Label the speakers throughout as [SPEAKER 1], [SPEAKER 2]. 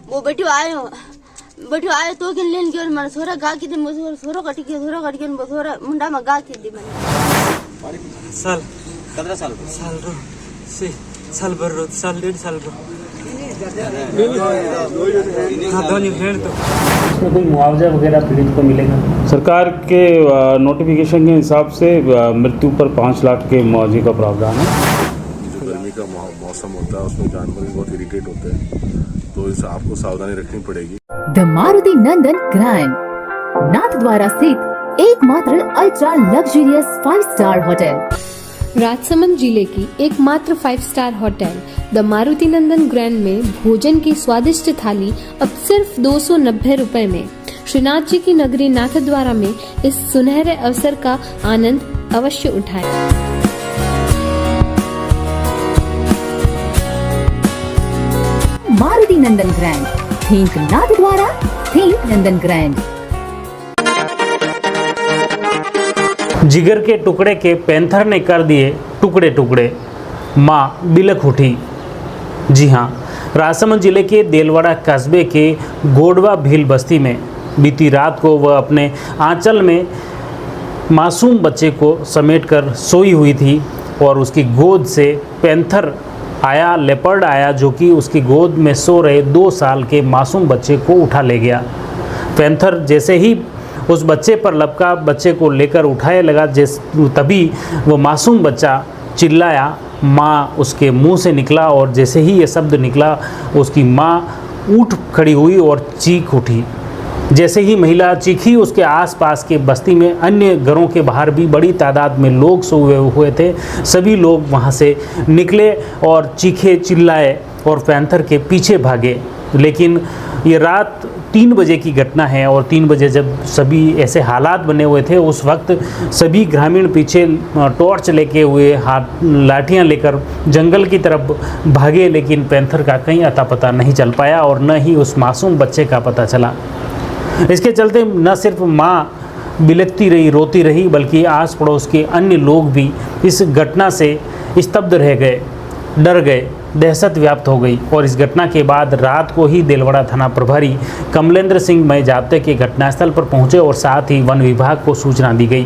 [SPEAKER 1] वो बैठो आयो तो के लेन के मन सोरा गा के दे सोरा कट के सोरा मुंडा में गा के दे मन
[SPEAKER 2] साल
[SPEAKER 3] 15 साल
[SPEAKER 2] रो से साल भर रो साल 1.5 साल रो
[SPEAKER 4] इसमें कोई मुआवजा वगैरह पीड़ित को मिलेगा?
[SPEAKER 5] सरकार के नोटिफिकेशन के हिसाब से मृत्यु पर 5 लाख के मुआवजे का प्रावधान है।
[SPEAKER 6] जो गर्मी का मौसम होता है उसमें जानवर भी बहुत इरिटेट होते हैं, तो इस आपको सावधानी रखनी पड़ेगी।
[SPEAKER 7] The Maruti Nandan grand, Nathdwara स्थित एकमात्र ultra luxurious 5 star hotel,
[SPEAKER 8] Rajsamand जिले की एकमात्र 5 star hotel the Maruti Nandan grand में भोजन की स्वादिष्ट थाली अब सिर्फ 290 रुपए में। श्रीनाथ जी की नगरी नाथद्वारा में इस सुनहरे अवसर का आनंद अवश्य उठाएं।
[SPEAKER 7] मारुति नंदन ग्रैंड, थिंक नाथद्वारा, थिंक नंदन ग्रैंड।
[SPEAKER 4] जिगर के टुकड़े के पैंथर ने कर दिए टुकड़े टुकड़े, माँ बिलख उठी। जी हाँ, राजसमंद जिले के देलवाड़ा कस्बे के गोडवा भील बस्ती में बीती रात को वह अपने आंचल में मासूम बच्चे को समेटकर सोई हुई थी और उसकी गोद से पैंथर आया, लेपर्ड आया, जो कि उसकी गोद में सो रहे 2 साल के मासूम बच्चे को उठा ले गया। पैंथर जैसे ही उस बच्चे पर लपका, बच्चे को लेकर उठाए लगा, तभी वो मासूम बच्चा चिल्लाया, माँ उसके मुंह से निकला और जैसे ही ये शब्द निकला उसकी माँ उठ खड़ी हुई और चीख उठी। जैसे ही महिला चीखी, उसके आसपास के बस्ती में अन्य घरों के बाहर भी बड़ी तादाद में लोग सोए हुए थे। सभी लोग वहाँ से निकले और चीखे, चिल्लाए और पैंथर के पीछे भागे। लेकिन ये रात 3 बजे की घटना है और 3 बजे जब सभी ऐसे हालात बने हुए थे, उस वक्त सभी ग्रामीण पीछे टॉर्च लेके हुए, हाथ लाठियां लेकर जंगल की तरफ भागे, लेकिन पैंथर का कहीं अता पता नहीं चल पाया और न ही उस मासूम बच्चे का पता चला। इसके चलते न सिर्फ माँ बिलखती रही, रोती रही, बल्कि आस पड़ोस के अन्य लोग भी इस घटना से स्तब्ध रह गए, डर गए, दहशत व्याप्त हो गई। और इस घटना के बाद रात को ही देलवाड़ा थाना प्रभारी कमलेंद्र सिंह मय जाब्ते के घटनास्थल पर पहुंचे और साथ ही वन विभाग को सूचना दी गई।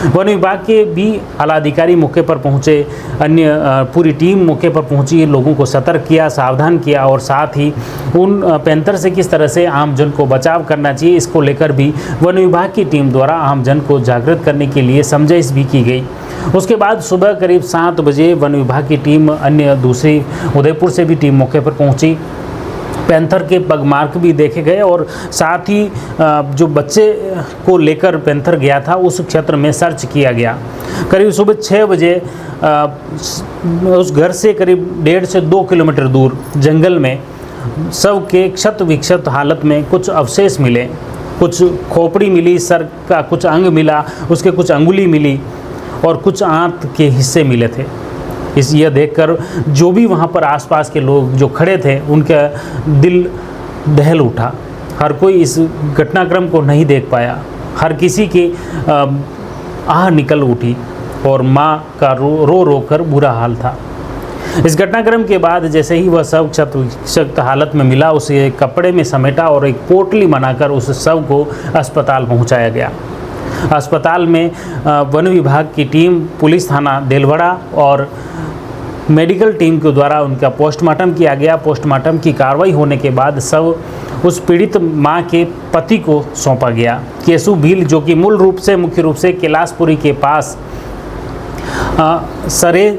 [SPEAKER 4] वन विभाग के भी आला अधिकारी मौके पर पहुंचे, अन्य पूरी टीम मौके पर पहुंची, लोगों को सतर्क किया, सावधान किया और साथ ही उन पैंथर से किस तरह से आमजन को बचाव करना चाहिए, इसको लेकर भी वन विभाग की टीम द्वारा आमजन को जागृत करने के लिए समझाइश भी की गई। उसके बाद सुबह करीब 7 बजे वन विभाग की टीम, अन्य दूसरी उदयपुर से भी टीम मौके पर पहुंची। पैंथर के पगमार्क भी देखे गए और साथ ही जो बच्चे को लेकर पैंथर गया था उस क्षेत्र में सर्च किया गया। करीब सुबह 6 बजे उस घर से करीब 1.5 से 2 किलोमीटर दूर जंगल में शव के क्षत विक्षत हालत में कुछ अवशेष मिले, कुछ खोपड़ी मिली, सर का कुछ अंग मिला, उसके कुछ अंगुली मिली और कुछ आंत के हिस्से मिले थे। यह देखकर जो भी वहाँ पर आसपास के लोग जो खड़े थे, उनका दिल दहल उठा। हर कोई इस घटनाक्रम को नहीं देख पाया, हर किसी की आह निकल उठी और माँ का रो रो कर बुरा हाल था। इस घटनाक्रम के बाद जैसे ही वह शव क्षत हालत में मिला, उसे कपड़े में समेटा और एक पोटली बनाकर उस शव को अस्पताल पहुँचाया गया। अस्पताल में वन विभाग की टीम, पुलिस थाना देलवाड़ा और मेडिकल टीम के द्वारा उनका पोस्टमार्टम किया गया। पोस्टमार्टम की कार्रवाई होने के बाद शव उस पीड़ित मां के पति को सौंपा गया। केशु भील, जो कि मुख्य रूप से कैलाशपुरी के पास सरे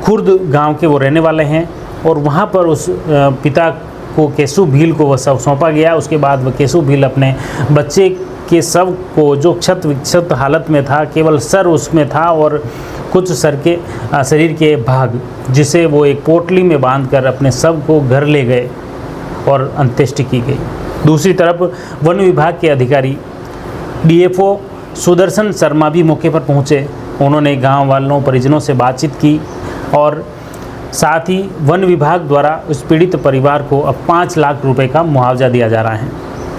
[SPEAKER 4] खुर्द गांव के वो रहने वाले हैं और वहां पर उस पिता को, केशु भील को, वह शव सौंपा गया। उसके बाद वह केशु भील अपने बच्चे के शव को, जो क्षत विक्षत हालत में था, केवल सर उसमें था और कुछ सर के शरीर के भाग, जिसे वो एक पोटली में बांधकर अपने शव को घर ले गए और अंत्येष्टि की गई। दूसरी तरफ वन विभाग के अधिकारी डीएफओ सुदर्शन शर्मा भी मौके पर पहुंचे। उन्होंने गांव वालों, परिजनों से बातचीत की और साथ ही वन विभाग द्वारा उस पीड़ित परिवार को अब 5 लाख रुपए का मुआवजा दिया जा रहा है।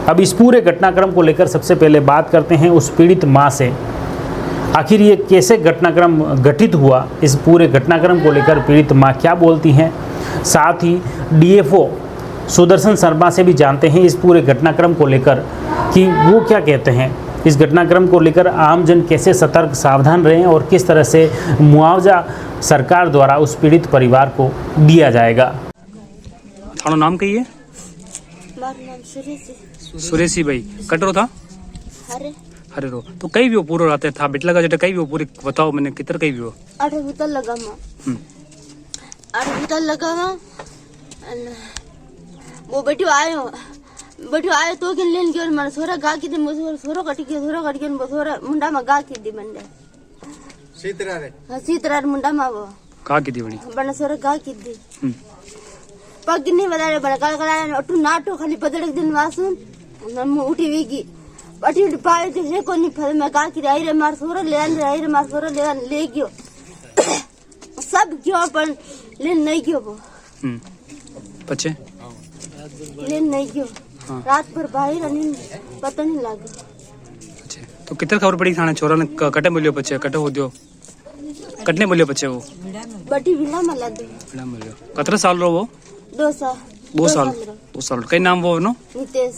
[SPEAKER 4] अब इस पूरे घटनाक्रम को लेकर सबसे पहले बात करते हैं उस पीड़ित मां से। आखिर ये कैसे घटनाक्रम घटित हुआ, इस पूरे घटनाक्रम को लेकर पीड़ित मां क्या बोलती हैं। साथ ही डीएफओ सुदर्शन शर्मा से भी जानते हैं इस पूरे घटनाक्रम को लेकर कि वो क्या कहते हैं। इस घटनाक्रम को लेकर आमजन कैसे सतर्क सावधान रहें और किस तरह से मुआवजा सरकार द्वारा उस पीड़ित परिवार को दिया जाएगा।
[SPEAKER 3] थानो नाम कही है?
[SPEAKER 1] मारो नाम सुरेश
[SPEAKER 3] सुरेशी भाई कटरो था
[SPEAKER 1] हरे
[SPEAKER 3] अरे रो तो कई भी वो पूरा रहते था बिटला का जेटा कई भी वो पूरी बताओ मैंने कितर कई भी वो
[SPEAKER 1] 8 भूतल लगा मां 8 भूतल लगा मां वो बेटो आयो तो के लेन के मन सोरा गा की दे सोरो कटी के सोरा मुंडा में गा की दी मंडे सीतरार मुंडा में वो
[SPEAKER 3] का की दी बणी
[SPEAKER 1] बन सोरा गा की दी पग नहीं बदारे बन कलकलाय अटू नाटो खाली पदड़क दिन वासुन नम उठी वेगी अटी पाए जे को नहीं फल में गा की आई रे मार सोरा ले आन आई रे मार सोरा ले गयो सब क्यों पर ले नहीं गयो वो
[SPEAKER 3] बच्चे
[SPEAKER 1] ले नहीं गयो रात भर बाहर नींद पता नहीं लागे।
[SPEAKER 3] अच्छा तो कितना खबर पड़ी थाने छोरा ने कटे बोलियो बच्चे कटे हो दियो कटने बोलियो बच्चे वो
[SPEAKER 1] बटी बिना मला दे
[SPEAKER 3] बिना बोलियो कितना साल रो वो
[SPEAKER 1] 2
[SPEAKER 3] साल कई नाम वो नो
[SPEAKER 1] नितेश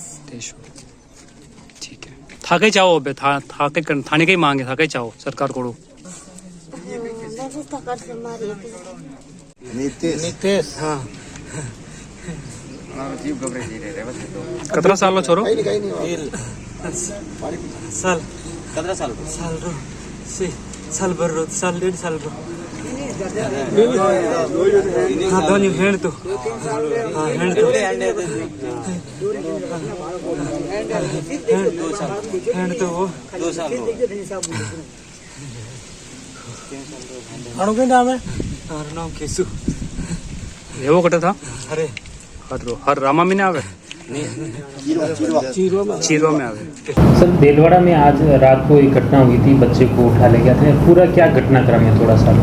[SPEAKER 3] ठीक है था कई चाहो बे था कई थाने कई मांगे था कई चाहो सरकार कोड़ो
[SPEAKER 1] व्यवस्था कर से मारी
[SPEAKER 6] नितेश
[SPEAKER 3] हाँ कितना साल लो छोरो
[SPEAKER 2] साल साल रो से साल भर रो साल 1.5 साल रो हाँ दोनी हेण तो हाँ हेण तो हेण तो वो
[SPEAKER 9] 2 साल
[SPEAKER 2] अणु के नाम है नाम केसु
[SPEAKER 3] ये वो कटा था
[SPEAKER 2] अरे
[SPEAKER 3] हर रामा में आवे चीरवा में आवे।
[SPEAKER 4] सर देलवाड़ा में आज रात को एक घटना हुई थी, बच्चे को उठा ले गया था, पूरा क्या घटनाक्रम है थोड़ा सा?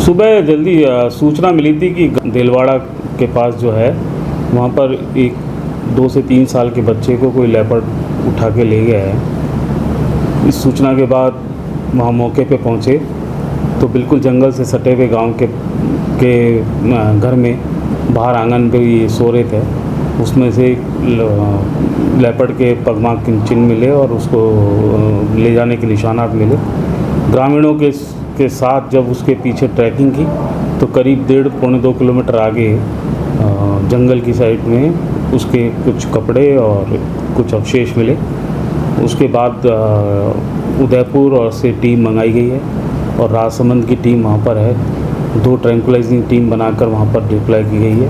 [SPEAKER 5] सुबह जल्दी सूचना मिली थी कि देलवाड़ा के पास जो है वहाँ पर एक 2 से 3 साल के बच्चे को कोई लेपर्ड उठा के ले गया है। इस सूचना के बाद वहाँ मौके पे पहुँचे तो बिल्कुल जंगल से सटे हुए गांव के घर में बाहर आंगन पे ये सो रहे थे, उसमें से लेपर्ड के पगमार्क के चिन्ह मिले और उसको ले जाने के निशानात मिले। ग्रामीणों के साथ जब उसके पीछे ट्रैकिंग की तो करीब 1.5-2 किलोमीटर आगे जंगल की साइड में उसके कुछ कपड़े और कुछ अवशेष मिले। उसके बाद उदयपुर और से टीम मंगाई गई है और राजसमंद की टीम वहाँ पर है। 2 ट्रैंकुलाइजिंग टीम बनाकर वहाँ पर डिप्लॉय की गई है।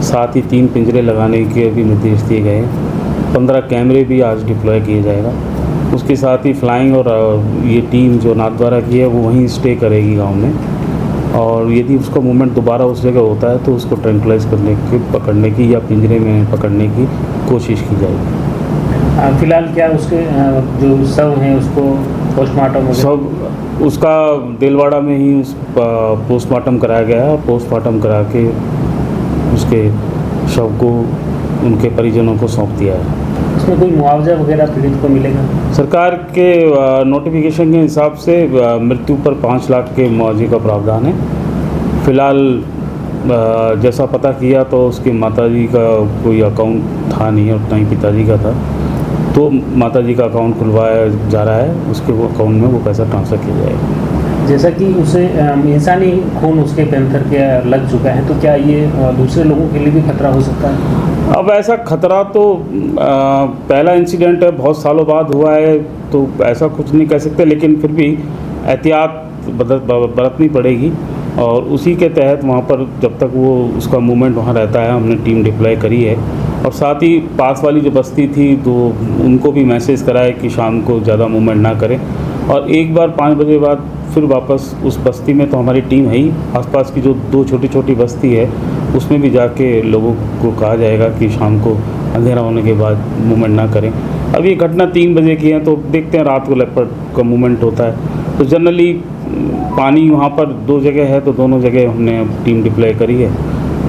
[SPEAKER 5] साथ ही 3 पिंजरे लगाने के भी निर्देश दिए गए हैं। 15 कैमरे भी आज डिप्लॉय किए जाएगा। उसके साथ ही फ्लाइंग और ये टीम जो नाथद्वारा की है वो वहीं स्टे करेगी गांव में, और यदि उसका मूवमेंट दोबारा उस जगह होता है तो उसको ट्रैंकुलाइज करने की, पकड़ने की या पिंजरे में पकड़ने की कोशिश की जाएगी।
[SPEAKER 4] फिलहाल क्या उसके जो शव हैं उसको पोस्टमार्टम
[SPEAKER 5] सब उसका देलवाड़ा में ही पोस्टमार्टम कराया गया है। पोस्टमार्टम करा के उसके शव को उनके परिजनों को सौंप दिया है।
[SPEAKER 4] उसमें कोई मुआवजा वगैरह पीड़ित को मिलेगा?
[SPEAKER 5] सरकार के नोटिफिकेशन के हिसाब से मृत्यु पर 5 लाख के मुआवजे का प्रावधान है। फिलहाल जैसा पता किया तो उसके माताजी का कोई अकाउंट था नहीं और ना ही पिताजी का था, तो माताजी का अकाउंट खुलवाया जा रहा है, उसके वो अकाउंट में वो पैसा ट्रांसफ़र किया जाएगा।
[SPEAKER 4] जैसा कि उसे इंसानी खून उसके पैंथर के लग चुका है, तो क्या ये दूसरे लोगों के लिए भी खतरा हो सकता है?
[SPEAKER 5] अब ऐसा खतरा तो पहला इंसिडेंट है, बहुत सालों बाद हुआ है, तो ऐसा कुछ नहीं कह सकते, लेकिन फिर भी एहतियात बरतनी पड़ेगी। और उसी के तहत वहाँ पर जब तक वो उसका मूवमेंट वहाँ रहता है, हमने टीम डिप्लॉय करी है। और साथ ही पास वाली जो बस्ती थी तो उनको भी मैसेज कराए कि शाम को ज़्यादा मूवमेंट ना करें, और एक बार 5 बजे बाद फिर वापस उस बस्ती में तो हमारी टीम है ही, आसपास की जो 2 छोटी छोटी बस्ती है उसमें भी जाके लोगों को कहा जाएगा कि शाम को अंधेरा होने के बाद मूवमेंट ना करें। अब ये घटना 3 बजे की है, तो देखते हैं रात को लेपर्ड का मूवमेंट होता है। तो जनरली पानी वहाँ पर 2 जगह है, तो दोनों जगह हमने टीम डिप्लॉय करी है,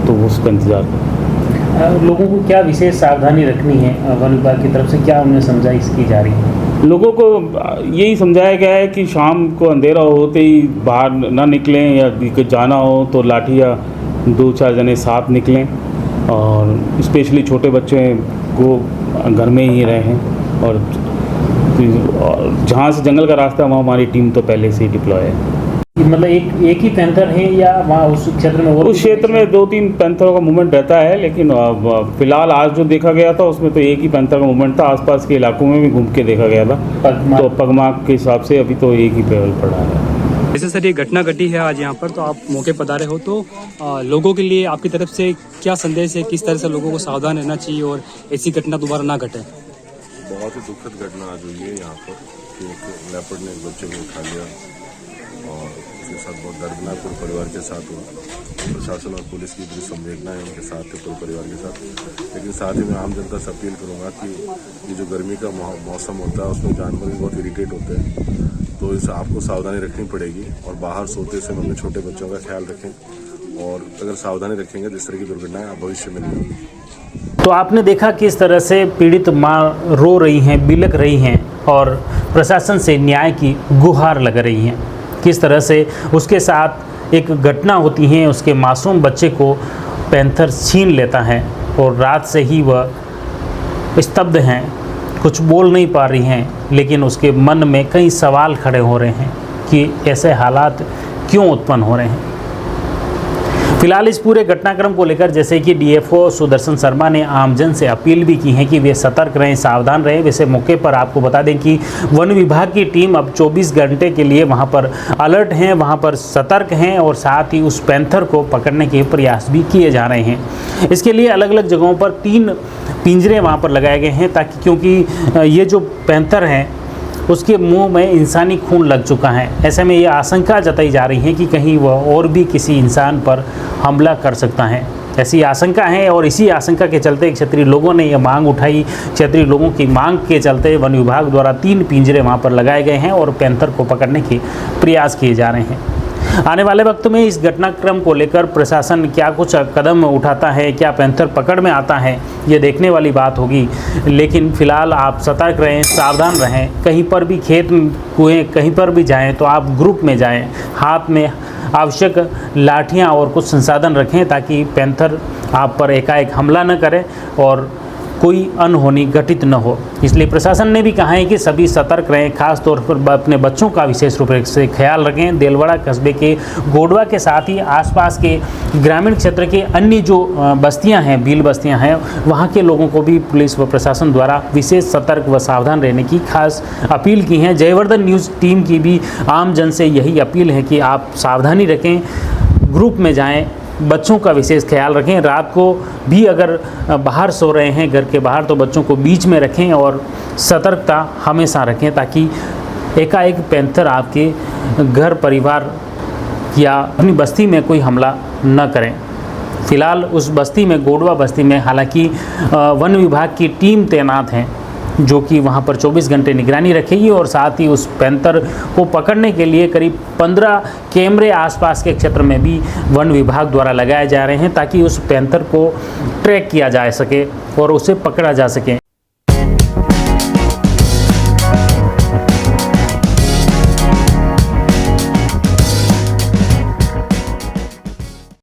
[SPEAKER 5] तो उसका इंतज़ार करें।
[SPEAKER 4] लोगों को क्या विशेष सावधानी रखनी है वन विभाग की तरफ से, क्या उन्हें समझाइश की जा रही है?
[SPEAKER 5] लोगों को यही समझाया गया है कि शाम को अंधेरा होते ही बाहर ना निकलें, या जाना हो तो लाठी या 2-4 जने साथ निकलें, और स्पेशली छोटे बच्चे को घर में ही रहें और जहाँ से जंगल का रास्ता है वहाँ हमारी टीम तो पहले से ही डिप्लॉय है।
[SPEAKER 4] मतलब एक ही पैंथर है या वहाँ उस क्षेत्र में
[SPEAKER 5] उस क्षेत्र में 2-3 पैंथरों का मूवमेंट रहता है, लेकिन फिलहाल आज जो देखा गया था उसमें तो एक ही पैंथर का मूवमेंट था। आसपास के इलाकों में भी घूम के देखा गया था, तो पगमार्क के हिसाब से अभी तो एक ही पेवल पड़ा है।
[SPEAKER 3] जैसे सर ये घटना घटी है आज यहाँ पर, तो आप मौके पर आ रहे हो, तो लोगों के लिए आपकी तरफ से क्या संदेश है, किस तरह से लोगों को सावधान रहना चाहिए और ऐसी घटना दोबारा ना घटे?
[SPEAKER 6] बहुत ही दुखद घटना आज हुई है यहाँ पर कि एक लेपर्ड ने एक बच्चे को उठा लिया और उसके साथ बहुत दर्दनाक पूरे परिवार के साथ हुआ। प्रशासन और पुलिस की पूरी संवेदनाएं उनके साथ थे, पूरे परिवार के साथ। लेकिन साथ ही मैं आम जनता से अपील करूँगा कि ये जो गर्मी का मौसम होता है उसमें जानवर भी बहुत इरिटेट होते हैं, तो इसे आपको सावधानी रखनी पड़ेगी और बाहर सोते समय अपने छोटे बच्चों का ख्याल रखें, और अगर सावधानी रखेंगे तो इस तरह की दुर्घटनाएं आप भविष्य में नहीं होगी।
[SPEAKER 4] तो आपने देखा किस तरह से पीड़ित माँ रो रही हैं, बिलख रही हैं और प्रशासन से न्याय की गुहार लग रही हैं। किस तरह से उसके साथ एक घटना होती है, उसके मासूम बच्चे को पैंथर छीन लेता है और रात से ही वह स्तब्ध हैं, कुछ बोल नहीं पा रही हैं, लेकिन उसके मन में कई सवाल खड़े हो रहे हैं कि ऐसे हालात क्यों उत्पन्न हो रहे हैं। फिलहाल इस पूरे घटनाक्रम को लेकर जैसे कि डीएफओ सुदर्शन शर्मा ने आमजन से अपील भी की है कि वे सतर्क रहें, सावधान रहें। वैसे मौके पर आपको बता दें कि वन विभाग की टीम अब 24 घंटे के लिए वहां पर अलर्ट हैं, वहां पर सतर्क हैं और साथ ही उस पैंथर को पकड़ने के प्रयास भी किए जा रहे हैं। इसके लिए अलग अलग जगहों पर 3 पिंजरे वहाँ पर लगाए गए हैं, ताकि क्योंकि ये जो पैंथर हैं उसके मुंह में इंसानी खून लग चुका है। ऐसे में ये आशंका जताई जा रही है कि कहीं वह और भी किसी इंसान पर हमला कर सकता है, ऐसी आशंका है। और इसी आशंका के चलते क्षेत्रीय लोगों ने यह मांग उठाई। क्षेत्रीय लोगों की मांग के चलते वन विभाग द्वारा 3 पिंजरे वहाँ पर लगाए गए हैं और पैंथर को पकड़ने के प्रयास किए जा रहे हैं। आने वाले वक्त में इस घटनाक्रम को लेकर प्रशासन क्या कुछ कदम उठाता है, क्या पैंथर पकड़ में आता है, ये देखने वाली बात होगी। लेकिन फिलहाल आप सतर्क रहें, सावधान रहें। कहीं पर भी खेत कुएं कहीं पर भी जाएं तो आप ग्रुप में जाएं, हाथ में आवश्यक लाठियां और कुछ संसाधन रखें, ताकि पैंथर आप पर एकाएक हमला न करे और कोई अनहोनी घटित न हो। इसलिए प्रशासन ने भी कहा है कि सभी सतर्क रहें, खास तौर पर अपने बच्चों का विशेष रूप से ख्याल रखें। देलवाड़ा कस्बे के गोडवा के साथ ही आसपास के ग्रामीण क्षेत्र के अन्य जो बस्तियां हैं, भील बस्तियां हैं, वहां के लोगों को भी पुलिस व प्रशासन द्वारा विशेष सतर्क व सावधान रहने की खास अपील की है। जयवर्धन न्यूज़ टीम की भी आम जन से यही अपील है कि आप सावधानी रखें, ग्रुप में जाएँ, बच्चों का विशेष ख्याल रखें। रात को भी अगर बाहर सो रहे हैं घर के बाहर, तो बच्चों को बीच में रखें और सतर्कता हमेशा रखें, ताकि एकाएक पैंथर आपके घर परिवार या अपनी बस्ती में कोई हमला न करें। फिलहाल उस बस्ती में, गोडवा बस्ती में, हालांकि वन विभाग की टीम तैनात हैं जो कि वहां पर 24 घंटे निगरानी रखेगी और साथ ही उस पैंथर को पकड़ने के लिए करीब 15 कैमरे आसपास के क्षेत्र में भी वन विभाग द्वारा लगाए जा रहे हैं, ताकि उस पैंथर को ट्रैक किया जा सके और उसे पकड़ा जा सके।